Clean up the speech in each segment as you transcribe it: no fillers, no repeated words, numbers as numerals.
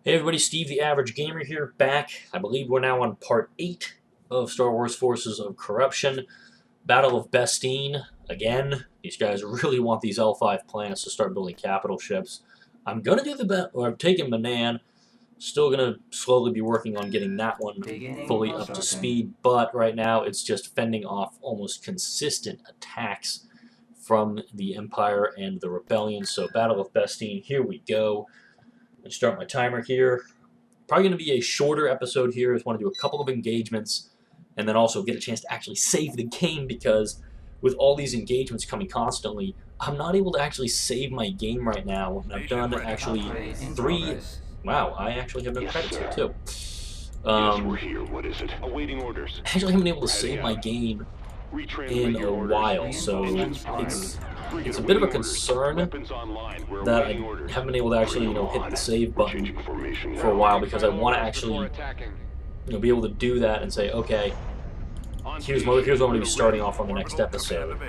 Hey everybody, Steve the Average Gamer here, back. I believe we're now on part 8 of Star Wars Forces of Corruption. Battle of Bespin. Again, these guys really want these L5 planets to start building capital ships. I'm going to do the bet, or I'm taking Manan. Still going to slowly be working on getting that one fully up to speed, but right now it's just fending off almost consistent attacks from the Empire and the Rebellion. So Battle of Bespin, here we go. I start my timer here. Probably going to be a shorter episode here. I just want to do a couple of engagements and then also get a chance to actually save the game, because with all these engagements coming constantly, I'm not able to actually save my game right now. And I've done actually 3. Wow, I actually have no credits here too. Yes, we're here. What is it? Awaiting orders. I actually haven't been able to save my game in a while, so it's a bit of a concern that I haven't been able to actually, hit the save button for a while, because I want to actually, be able to do that and say, okay, here's what I'm going to be starting off on the next episode,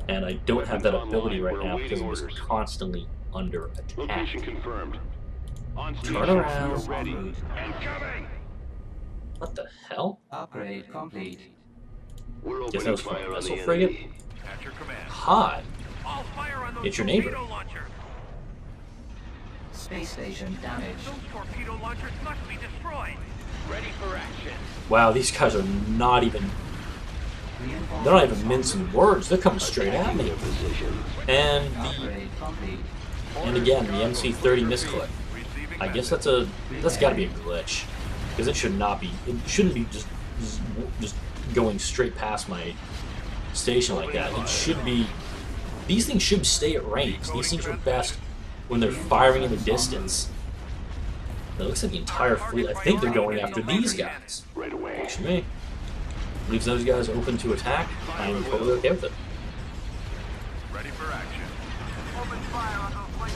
and I don't have that ability right now because I'm just constantly under attack. Turn around. What the hell? Upgrade complete. Guess that was from a vessel frigate. Hi. It's your neighbor. Space station damaged. Those torpedo launchers must be destroyed. Ready for action. Wow, these guys are not even... They're not even mincing words. They're coming straight at me. And again, the MC-30 misclick. I guess that's got to be a glitch, because it should not be. It shouldn't be just going straight past my station like that. It should be. These things should stay at range. These things are best when they're firing in the distance. It looks like the entire fleet. I think they're going after these guys. Right away. Looks to me. Leaves those guys open to attack. I'm totally okay with it. Ready for action. Open fire on those laser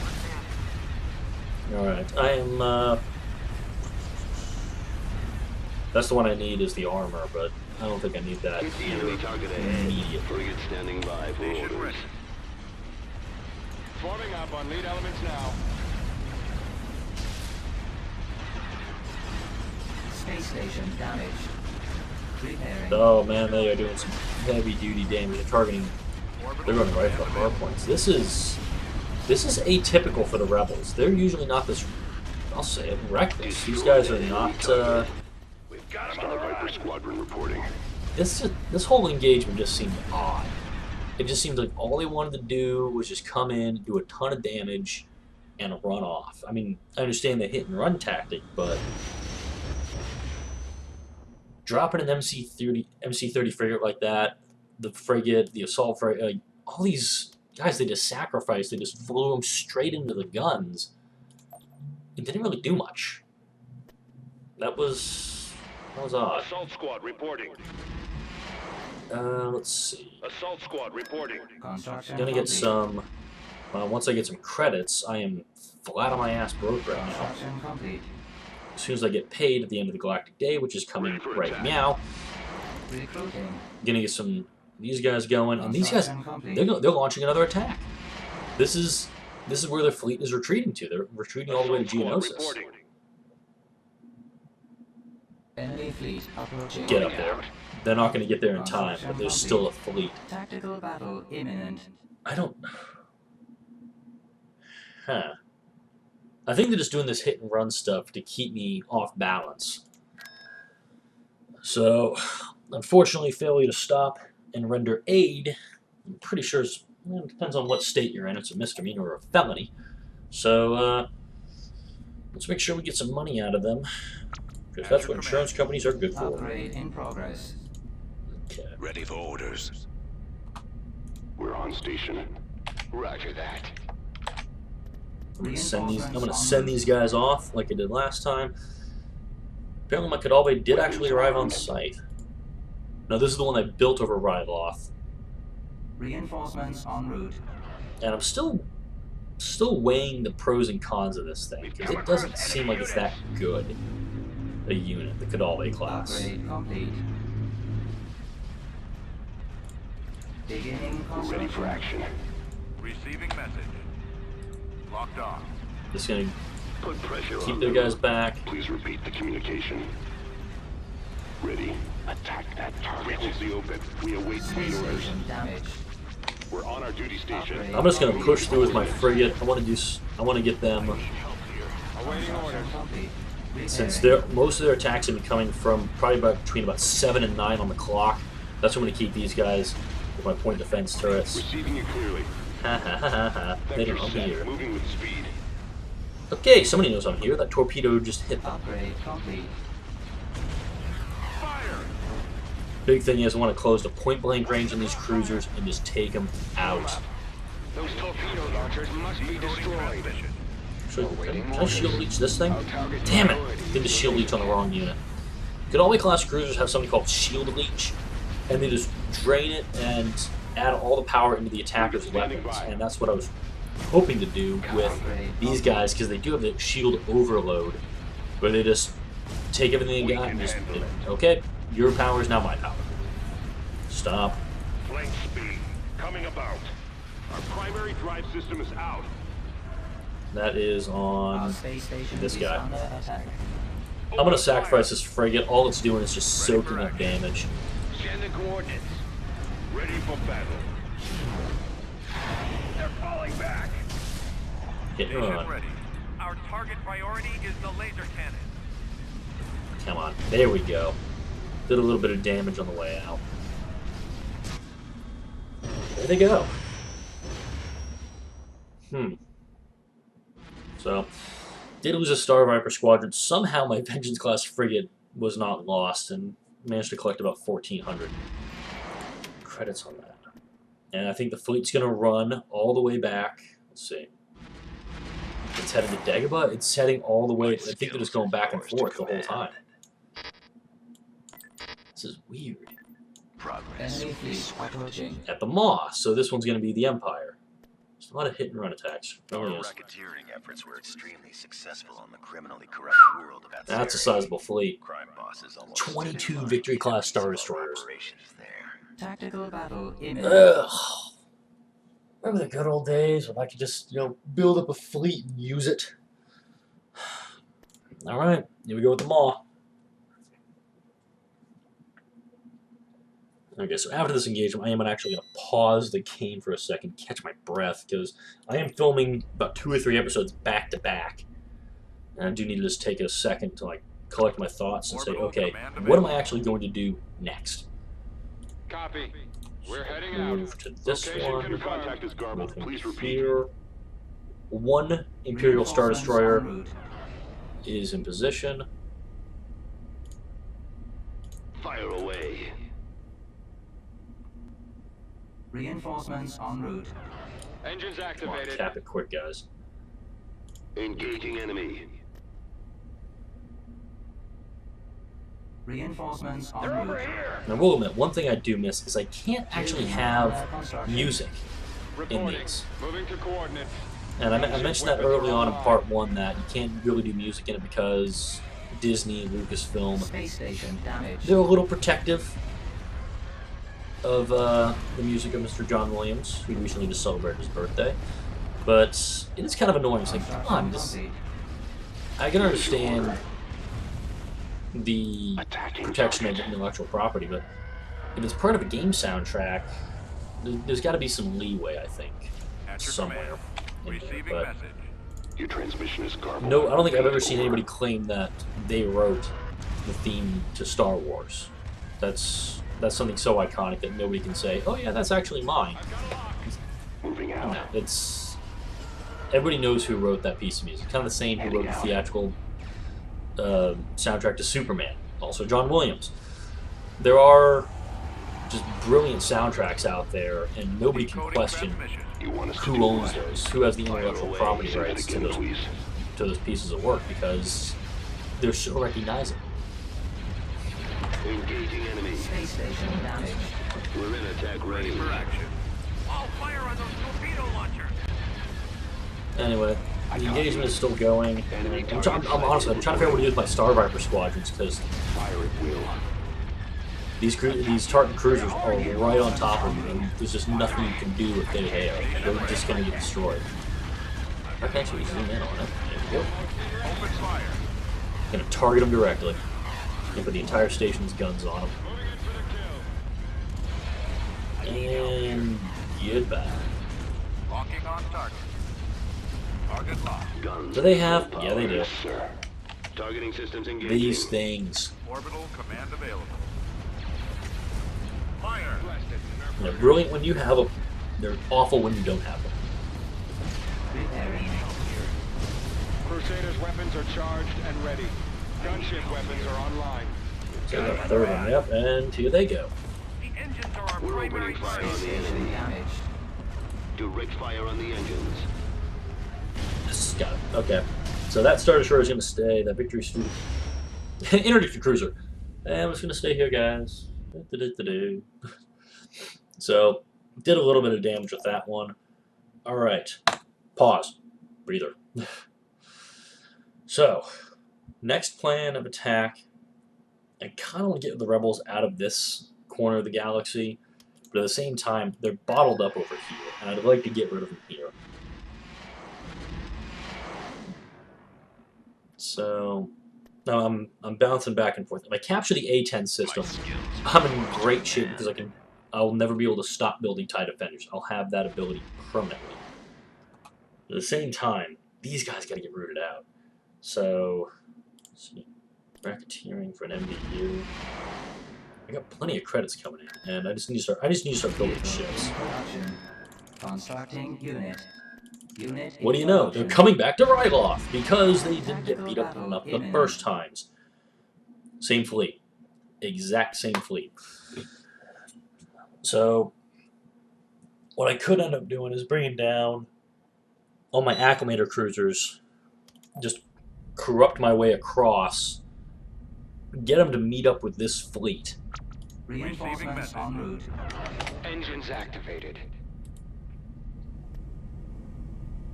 cannons. Alright, I am, that's the one I need, is the armor, but I don't think I need that immediately. Frigate standing by for orders. Forming up on lead elements now. Space station damaged. Repairing. Oh man, they are doing some heavy duty damage. They're targeting. They're going right for the hard points. This is atypical for the rebels. They're usually not this. I'll say it, reckless. These guys are not. We've got Star Viper Squadron reporting. This whole engagement just seemed odd. It just seemed like all they wanted to do was just come in, do a ton of damage, and run off. I mean, I understand the hit and run tactic, but dropping an MC-30 frigate like that, the frigate, the assault frigate, all these guys they just sacrificed. They just flew them straight into the guns. It didn't really do much. That was odd. Assault squad reporting. Let's see. Assault squad reporting. Construction Gonna get complete. some. Once I get some credits, I am flat on my ass broke right now. Construction complete. As soon as I get paid at the end of the Galactic Day, which is coming right now, Recruiting. gonna get some these guys going, and these guys Construction they're complete. launching another attack. This is where their fleet is retreating to. They're retreating all the way to Assault squad Geonosis. reporting. Enemy fleet approaching. Get up there. They're not going to get there in time, but there's still a fleet. Tactical battle imminent. I don't... Huh. I think they're just doing this hit and run stuff to keep me off balance. So, unfortunately, failure to stop and render aid, I'm pretty sure it depends on what state you're in. It's a misdemeanor or a felony. So, let's make sure we get some money out of them, because that's what insurance companies are good for. Upgrade in progress. Okay. Ready for orders. We're on station. Roger that. I'm gonna send these guys off like I did last time. Apparently my Kadalbe did actually arrive on site. No, this is the one I built over Ryloth. Reinforcements en route. And I'm still weighing the pros and cons of this thing, because it doesn't seem like it's that good a unit, the Kadalbe class. Upgrade complete. Beginning Ready for construction. action. Receiving message. Locked on. Just gonna Put pressure Keep on their them. guys back. Please repeat the communication. Ready. Attack that target. Hold the open. We await Space lead orders. station damaged. We're on our duty station. Upgrade. I'm just gonna push through with my frigate. I want to get them, Awaiting orders. Complete. since Repairing. most of their attacks are gonna be coming from probably between about 7 and 9 on the clock. That's what I'm gonna keep these guys with my point defense turrets. Receiving you clearly. Ha ha ha ha ha. They Vector don't know I'm set. here. Moving with speed. Okay, somebody knows I'm here. That torpedo just hit them. Upgrade complete. Fire! Big thing is I want to close the point blank range on these cruisers and just take them out. Those torpedo launchers must be destroyed. Can I shield leech this thing? Damn it! Did the shield leech on the wrong unit. Could all class cruisers have something called shield leech, and they just drain it and add all the power into the attacker's weapons, and that's what I was hoping to do with these guys, because they do have the shield overload, where they just take everything they got and just, okay, your power is now my power. Stop. Flank speed. Coming about. Our primary drive system is out. That is Our on space station this is guy. under attack. I'm going to sacrifice this frigate. All it's doing is just soaking up damage. Send the coordinates. Ready for battle. They're falling back. Hit and Station run. ready. Our target priority is the laser cannon. Come on. There we go. Did a little bit of damage on the way out. There they go. So, did lose a Star Viper squadron. Somehow my Vengeance class frigate was not lost and managed to collect about 1,400 credits on that. And I think the fleet's going to run all the way back. Let's see. It's heading to Dagobah. It's heading all the way. I think they're just going back and forth the whole time. This is weird. Enemy fleet approaching. At the Maw, so this one's going to be the Empire. There's a lot of hit and run attacks. Our Really is. racketeering efforts were extremely successful on the criminally corrupt world of Atzeri. That's a sizable fleet. Crime bosses almost 22 stood in line Victory to class Star piece of our Destroyers. operations there. Tactical battle imminent. Ugh. Remember the good old days when I could just, build up a fleet and use it? Alright, here we go with the Maw. Okay, so after this engagement, I am actually going to pause the game for a second, catch my breath, because I am filming about 2 or 3 episodes back to back. And I do need to just take a second to collect my thoughts and say, okay, what am I actually going to do next? Copy. We're heading out. Move to this Location one. Your confirmed. contact is garbled. Move him Please repeat. here. One Imperial Star Reinforcements Destroyer en route. is in position. Fire away. Reinforcements en route. Engines Come on, activated. cap it quick, guys. Engaging enemy. Reinforcements en They're over route. here. Now, we'll admit, one thing I do miss is I can't actually have music in Reporting. these. Moving to coordinates. And I mentioned that early on in part 1 that you can't really do music in it because Disney, Lucasfilm, Space station damaged. they're a little protective of the music of Mr. John Williams, who recently just celebrated his birthday. But it is kind of annoying. It's like, come on, Complete. I can understand the Attacking protection of target. intellectual property, but if it's part of a game soundtrack, there's got to be some leeway, I think, At your somewhere. command. in there. Receiving But message. Your transmission is garbled. no, I don't think I've ever seen Over. anybody claim that they wrote the theme to Star Wars. That's something so iconic that nobody can say, "Oh yeah, that's actually mine." Moving out. No, it's everybody knows who wrote that piece of music. Kind of the same who wrote the theatrical soundtrack to Superman. Also, John Williams. There are just brilliant soundtracks out there, and nobody can Decoding question transmission. You want us to who do owns what? those, who has the Fire intellectual away. property Say that rights to again, those please. pieces of work, because they're so recognizable. Engaging enemy. Space station damaged. We're in attack Ready ready. for action. All fire on those torpedo launchers. Anyway, the engagement is still going. I'm honestly, I'm trying to figure out what to do with my Star Viper squadrons, because Fire at will. these Tartan cruisers are right on top of me, and there's just nothing you can do if they hail. They're just going to get destroyed. I can actually zoom in on it. There we go. fire. Gonna target them directly. Gonna put the entire station's guns on them. And goodbye. Locking on target. Target locked. Guns. Do they have? Full Yeah, they power, do. yes, sir. Targeting systems engaging. These things. Orbital command available. Fire. They're brilliant when you have them. They're awful when you don't have them. Repairing. Crusaders' weapons are charged and ready. Gunship weapons are online. So the third one, yep, and here they go. The engines are our We're primary opening fire target. on the Station enemy. damaged. Direct fire on the engines. This got it. Okay. So that Star Destroyer is going to stay. That Victory Student. Interdictor Cruiser. And I'm just going to stay here, guys. So, did a little bit of damage with that one. Alright. Pause. Breather. So, next plan of attack. I kind of want to get the rebels out of this corner of the galaxy. But at the same time, they're bottled up over here. And I'd like to get rid of them here. So, now I'm bouncing back and forth. If I capture the A-10 system, I'm in great shape because I'll never be able to stop building TIE Defenders. I'll have that ability permanently. At the same time, these guys got to get rooted out. So, let's see, racketeering for an MDU. I got plenty of credits coming in, and I just need to start building ships. Production. Constructing unit. Unit. What do you know? They're coming back to Ryloth because they didn't get beat up enough the first times. Same fleet. Exact same fleet. So, what I could end up doing is bringing down all my acclimator cruisers, just corrupt my way across, get them to meet up with this fleet. Reinforcements en route. Engines activated.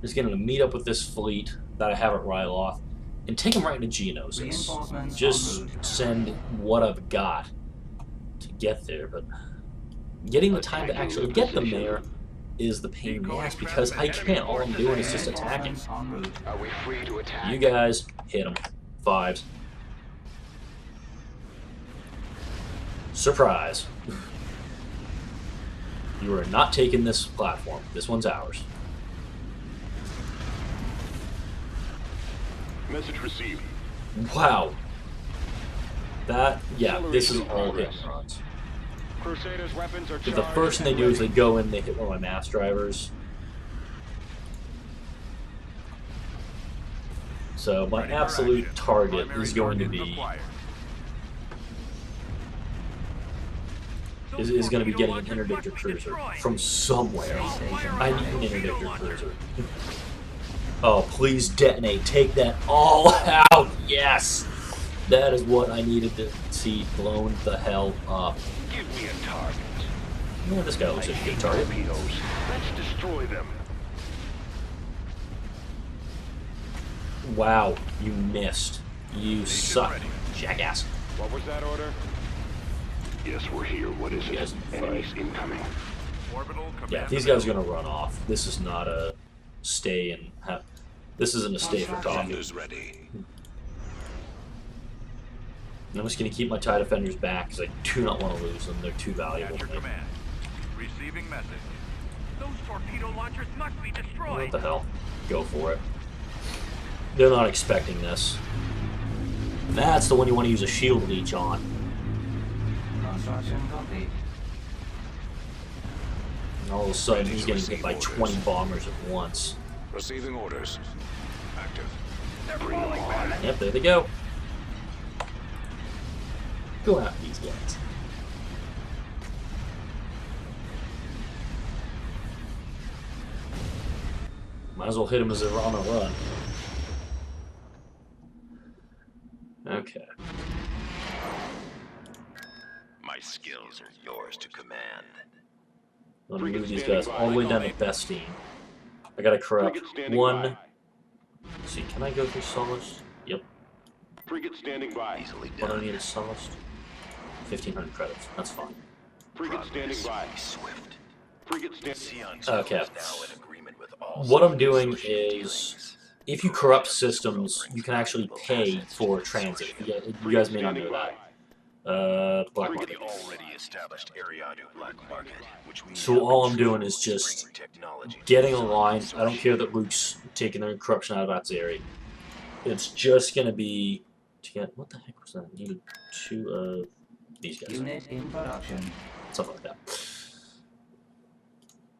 Just get them to meet up with this fleet that I have at Ryloth and take them right into Geonosis. Reinforcements en Just route. send what I've got to get there, but getting the time to actually get them there is the pain in the ass because I can't. All I'm doing is just attacking. Reinforcements en route. Are we free to attack? You guys hit them. Fives. Surprise. You are not taking this platform. This one's ours. Message received. Wow. That, yeah, this is all hit and runs. Crusaders' weapons are But the charged first thing they and do is they ready. go in, they hit one of my mass drivers. So my Ready for absolute action. target Primary is going to target be acquired. is going to be Torpedo getting an launchers interdictor must be cruiser destroyed. from somewhere. Fire I on need an torpedo interdictor launcher. cruiser. Oh, please detonate. Take that all out. Yes. That is what I needed to see blown the hell up. Give me a target. Yeah, this guy looks like a good target. Torpedoes. Let's destroy them. Wow, you missed. You suck, ready. jackass. What was that order? Yes, we're here. What is it? Yes, Enemies incoming. Orbital command Yeah, these guys are available. gonna run off. This is not a stay and have. This isn't a stay for talking. ready. I'm just gonna keep my TIE Defenders back because I do not want to lose them. They're too At valuable your to me. command. Receiving message. Those torpedo launchers must be destroyed. What the hell? Go for it. They're not expecting this. That's the one you want to use a shield leech on. Construction complete. And all of a sudden, he's getting hit by 20 bombers at once. Receiving orders. Active. They're falling back. Yep, there they go. Go after these guys. Might as well hit them as they're on the run. Okay. My skills are yours to command. Let me move these guys all the way down to Bespin. I gotta corrupt Frigate standing one. by. Let's see, can I go through Solace? Yep. Frigate standing by. Easily What do I done. need a Solace? 1,500 credits. That's fine. Frigate standing by. Be swift. Frigate standing. Sion Okay. is now in agreement with all What I'm Sion doing Consortium is dealings. if you corrupt systems, you can actually pay for transit. You guys may not know that. Black Through market. the already established Ariadu black market, which we So now all I'm control, doing is just bringing technology to getting the a Zann line. I don't care Consortium. that Luke's taking the corruption out of Atzeri. It's just gonna be to get what the heck was that? Needed two of these guys. Unit in production. Stuff like that.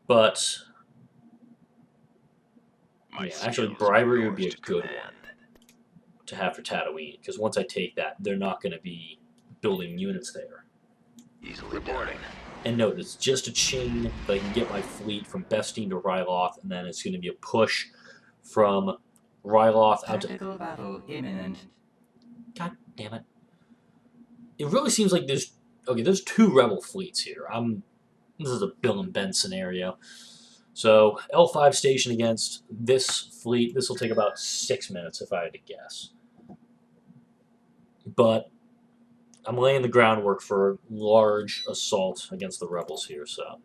But My yeah, actually, skills bribery are would be a yours to good command. one to have for Tatooine, because once I take that, they're not going to be building units there. Easily done. And note, it's just a chain that I can get my fleet from Bespin to Ryloth, and then it's going to be a push from Ryloth out to... Tactical battle imminent. God damn it. It really seems like there's... Okay, there's two rebel fleets here. This is a Bill and Ben scenario. So, L5 station against this fleet. This will take about 6 minutes if I had to guess. But I'm laying the groundwork for a large assault against the rebels here, so...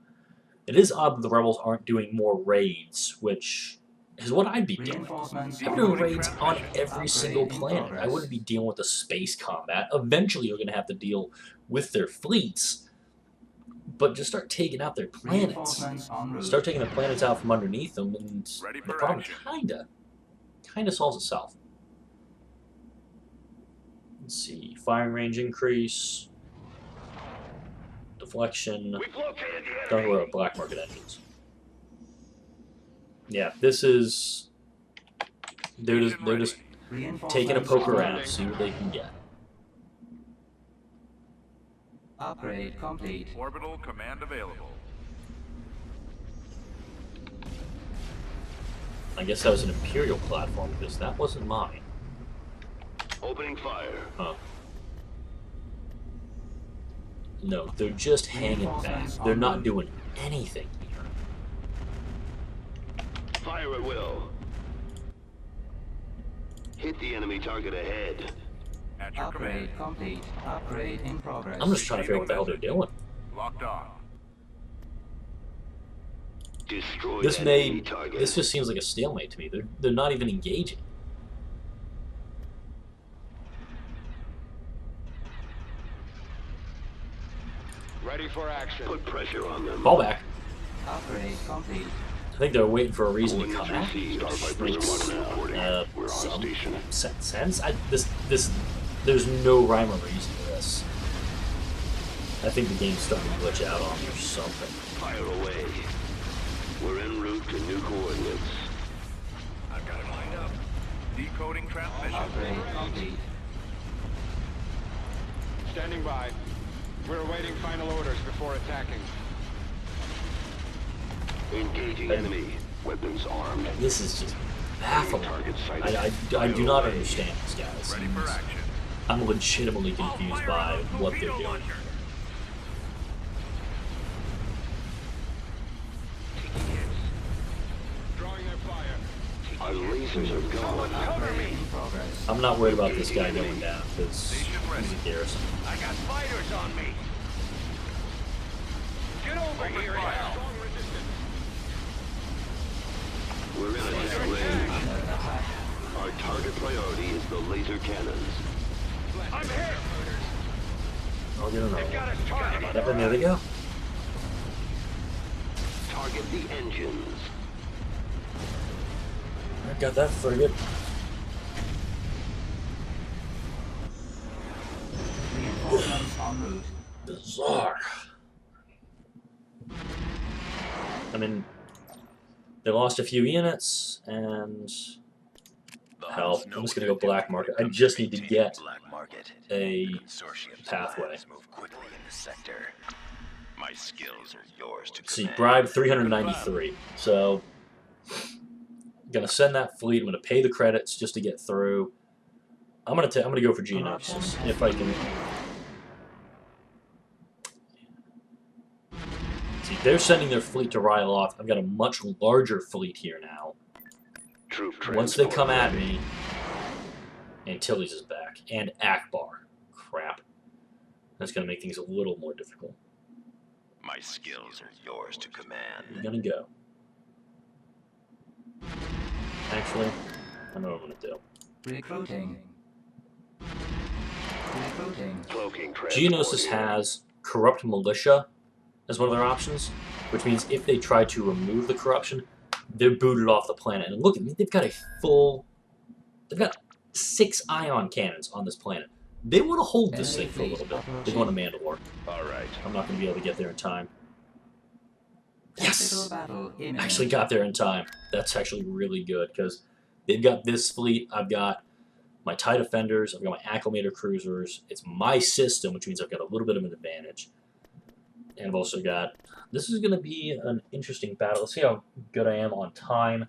It is odd that the rebels aren't doing more raids, which is what I'd be doing. Reinforcements I'm doing raids on every single planet. I wouldn't be dealing with the space combat. Eventually, you're going to have to deal with their fleets, but just start taking out their planets. Reinforcements en route. Start taking the planets out from underneath them, and Ready the for problem action. kinda solves itself. Let's see, firing range increase, deflection. We've located the Don't enemy. worry about black market engines. Yeah, this is. They're just taking a poke around, see what they can get. Upgrade complete. Orbital command available. I guess that was an Imperial platform because that wasn't mine. Opening fire. Huh. No, they're just hanging back. They're not doing anything here. Fire at will. Hit the enemy target ahead. At your command. Upgrade complete. Upgrade in progress. I'm just trying to figure out what the hell they're doing. Locked on. Destroy This enemy target. this just seems like a stalemate to me. They're not even engaging. Ready for action. Put pressure on them. Fall back. Upgrade complete. I think they're waiting for a reason to come Coordinates at. received. Our Vipers are 1 reporting. We're on Some station. sense. There's no rhyme or reason to this. I think the game's starting to glitch out on me or something. Fire away. We're en route to new coordinates. I've got it lined up. Decoding transmission. Upgrade complete. Standing by. We're awaiting final orders before attacking. Engaging enemy. Weapons armed. This is just baffling. Target sighted. I do not understand this, guys. Ready for action. I'm legitimately All confused fire by on those what they're torpedo doing. launchers. Drawing their fire. Our lasers are gone. Upgrade in progress. I'm not worried about this guy going down because he's a garrison. I got fighters on me. Get over Open here fire. now. Strong resistance. We're in attack range. Our target priority is the laser cannons. I'm hit. I'll get another They've got one. us targeted. Yep, and there they go. Target the engines. I got that frigate. Reinforcements en route. Bizarre. I mean, they lost a few units, and hell, I'm just gonna go black market. I just need to get Black market. a Consortium's pathway. plans move quickly in the sector. My skills are yours to see, command. bribe 393. So, gonna send that fleet. I'm gonna pay the credits just to get through. I'm gonna go for Geonosis if I can. See, they're sending their fleet to Ryloth. I've got a much larger fleet here now. Troop Once they transport come at ready. me, Antilles is back, and Akbar. Crap. That's gonna make things a little more difficult. My skills are yours to command. I'm gonna go. Actually, I know what I'm going to do. Recruiting. Recruiting. Cloaking Geonosis has corrupt militia as one of their options, which means if they try to remove the corruption, they're booted off the planet. And look at me, they've got 6 ion cannons on this planet. They want to hold this thing for a little bit. They're going to Mandalore. All right. I'm not going to be able to get there in time. Yes! Battle imminent. Actually got there in time. That's actually really good, because they've got this fleet, I've got my TIE Defenders, I've got my Acclimator Cruisers. It's my system, which means I've got a little bit of an advantage. And I've also got... This is going to be an interesting battle. Let's see how good I am on time.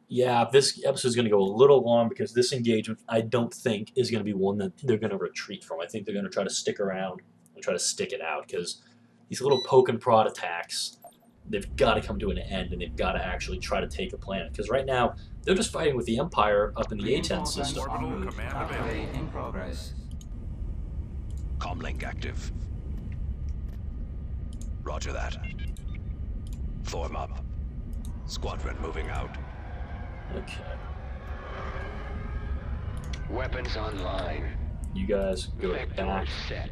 Yeah, this episode is going to go a little long, because this engagement, I don't think, is going to be one that they're going to retreat from. I think they're going to try to stick around and try to stick it out, because these little poke and prod attacks, they've got to come to an end, and they've got to actually try to take a planet. Because right now, they're just fighting with the Empire up in the A-10 system. En route. Command Upgrade in progress. Comlink active. Roger that. Form up. Squadron moving out. Okay. Weapons online. You guys go Vector back. set.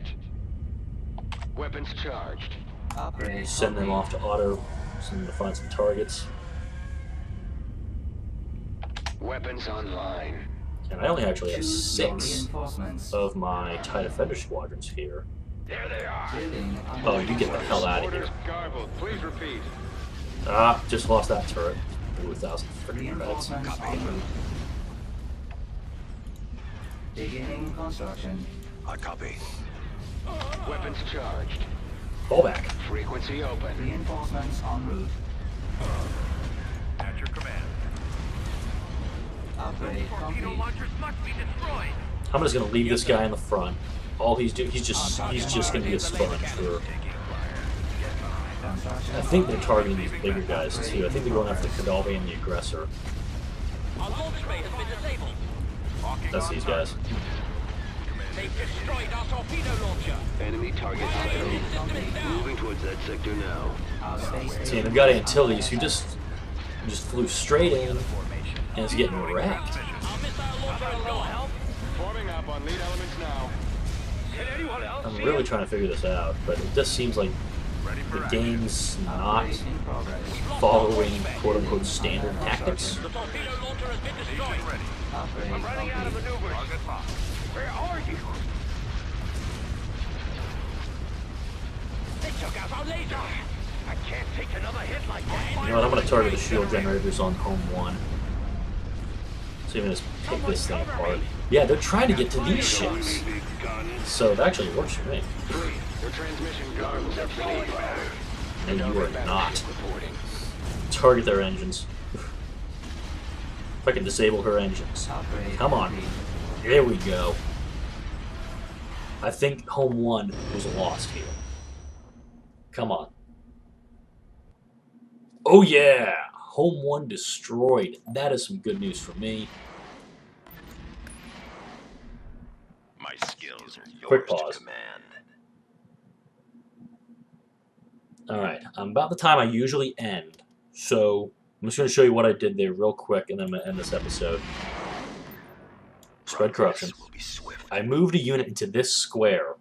Weapons charged. Upgrade Send them complete. off to auto. Send them to find some targets. Weapons online. And I only actually have Choose your 6 reinforcements. of my TIE Defender squadrons here. There they are. Building Oh, you get the hell out of here. Garbled. Please repeat. Ah, just lost that turret. Ooh, 1,000 freaking credits. Reinforcements en route. Beginning construction. I copy. Weapons charged. Fall back. Frequency open. Reinforcements en route. At your command. Upgrade Torpedo complete. launchers must be destroyed. I'm just gonna leave this guy in the front. All he's doing, he's just gonna be a sponge for. Construction. I think they're targeting these bigger guys too. I think they're going after Kadalbi and the aggressor. Our launch bay has been disabled. That's these guys. They've destroyed our torpedo launcher. Enemy target sighted. Moving towards that sector now. Our space See, they've got Antilles who just flew straight in and is getting wrecked. Our missile launcher is gone. Forming up on lead elements now. Can anyone else I'm really trying to figure this out, but it just seems like Ready for the action. game's not upgrade in progress. following quote-unquote standard tactics. The torpedo launcher has been destroyed. Ready. Upgrade Running out of complete. maneuvers. Target locked. Where are you? They took out our laser. I can't take another hit like that. You know what, I'm going to target the shield generators on home 1. So even just pick this thing apart. Yeah, they're trying to get to these ships. So that actually works for me. Your transmission garbled. And you are not. Target their engines. If I can disable her engines. Upgrade Come on. complete. There we go. I think home 1 was lost here. Come on. Oh yeah! Home 1 destroyed. That is some good news for me. My skills are yours Quick pause. to command. Alright, I'm about the time I usually end. So, I'm just going to show you what I did there real quick, and then I'm going to end this episode. Spread corruption. Progress will be swift. I moved a unit into this square,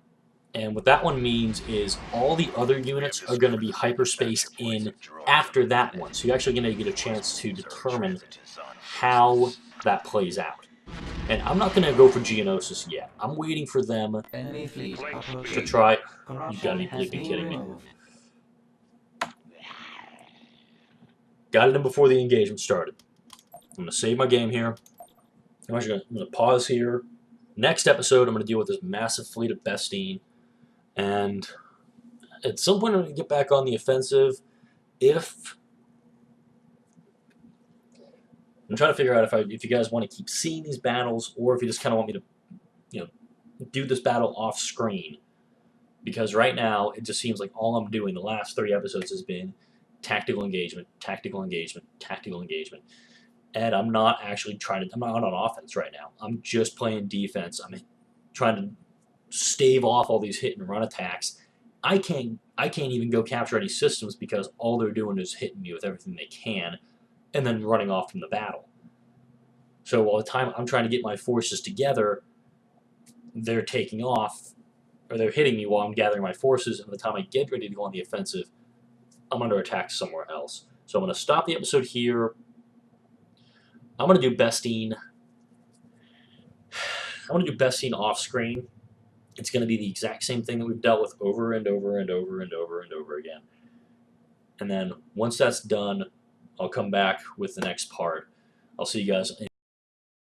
and what that one means is all the other units are going to be hyperspaced in after that one. So you're actually going to get a chance to determine how that plays out. And I'm not going to go for Geonosis yet. I'm waiting for them Enemy fleet to approaching. try. You Corruption gotta be has bleeping been kidding me. removed. Got it in before the engagement started. I'm going to save my game here. I'm going to pause here. Next episode, I'm going to deal with this massive fleet of Bespin. And at some point, I'm going to get back on the offensive. I'm trying to figure out if you guys want to keep seeing these battles, or if you just kind of want me to, do this battle off screen. Because right now, it just seems like all I'm doing the last 3 episodes has been tactical engagement, tactical engagement, tactical engagement. And I'm not actually I'm not on offense right now. I'm just playing defense. I'm trying to stave off all these hit and run attacks. I can't even go capture any systems because all they're doing is hitting me with everything they can and then running off from the battle. So while the time I'm trying to get my forces together, they're taking off, or they're hitting me while I'm gathering my forces, and by the time I get ready to go on the offensive, I'm under attack somewhere else. So I'm going to stop the episode here. I'm going to do Bespin. I'm going to do Bespin off screen. It's going to be the exact same thing that we've dealt with over and over and over and over and over again. And then once that's done, I'll come back with the next part. I'll see you guys in